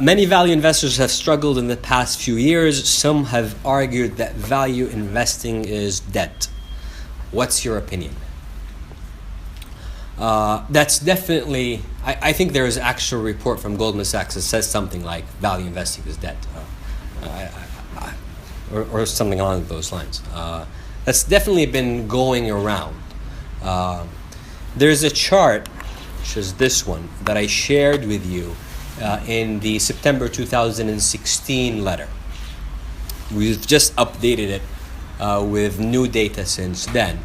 Many value investors have struggled in the past few years. Some have argued that value investing is dead. What's your opinion? That's definitely, I think there is an actual report from Goldman Sachs that says something like value investing is dead, or something along those lines. That's definitely been going around. There's a chart, which is this one, that I shared with you in the September 2016 letter. We've just updated it with new data since then.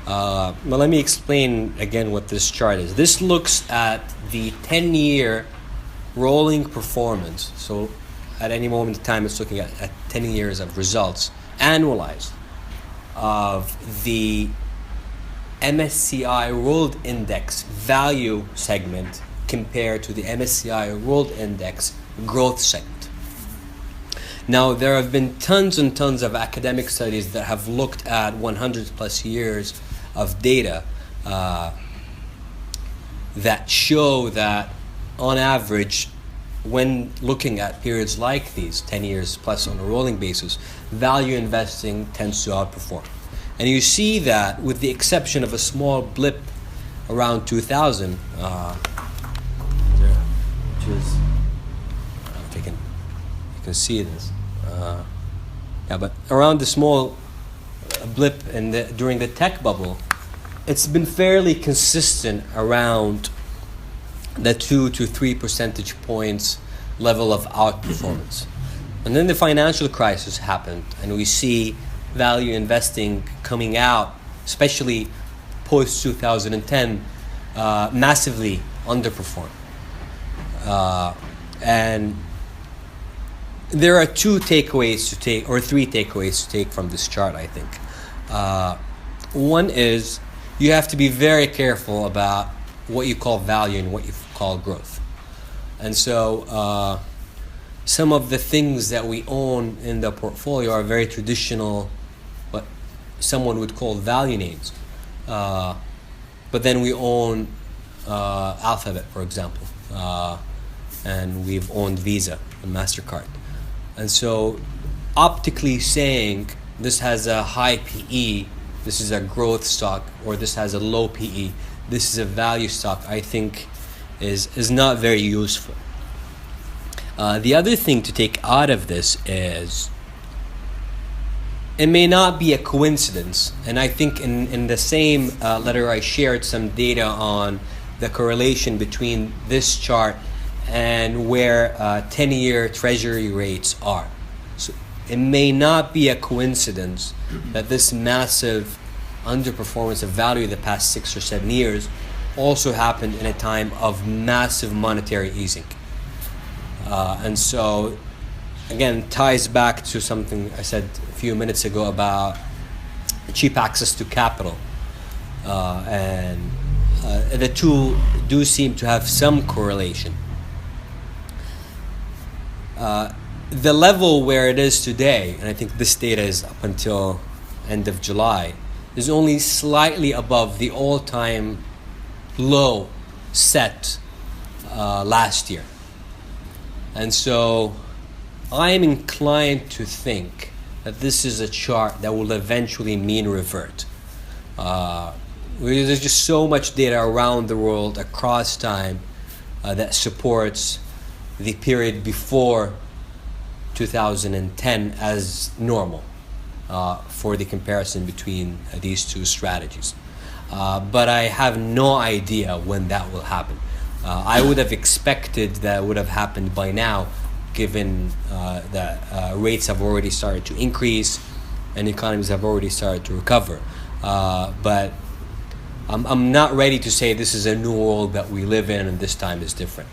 But let me explain again what this chart is. This looks at the 10-year rolling performance. So at any moment in time, it's looking at 10 years of results, annualized, of the MSCI World Index value segment compared to the MSCI World Index growth segment. Now, there have been tons and tons of academic studies that have looked at 100 plus years of data that show that on average, when looking at periods like these, 10 years plus on a rolling basis, value investing tends to outperform. And you see that with the exception of a small blip around 2000, which is, I don't know if you can see this. But around the small blip during the tech bubble, it's been fairly consistent around the 2 to 3 percentage points level of outperformance. And then the financial crisis happened, and we see value investing coming out, especially post 2010, massively underperform. And there are three takeaways to take from this chart, I think. One is you have to be very careful about what you call value and what you call growth. And so some of the things that we own in the portfolio are very traditional, what someone would call value names. But then we own Alphabet, for example, and we've owned Visa and MasterCard. And so optically saying this has a high PE, this is a growth stock, or this has a low PE, this is a value stock, I think is not very useful. The other thing to take out of this is it may not be a coincidence, and I think in the same letter I shared some data on the correlation between this chart and where 10-year treasury rates are. So it may not be a coincidence that this massive underperformance of value the past 6 or 7 years also happened in a time of massive monetary easing. And so, again, ties back to something I said a few minutes ago about cheap access to capital. And the two do seem to have some correlation. The level where it is today, and I think this data is up until end of July, is only slightly above the all-time low set last year. And so I'm inclined to think that this is a chart that will eventually mean revert. There's just so much data around the world across time that supports the period before 2010 as normal for the comparison between these two strategies. But I have no idea when that will happen. I would have expected that would have happened by now, given that rates have already started to increase and economies have already started to recover. But I'm not ready to say this is a new world that we live in and this time is different.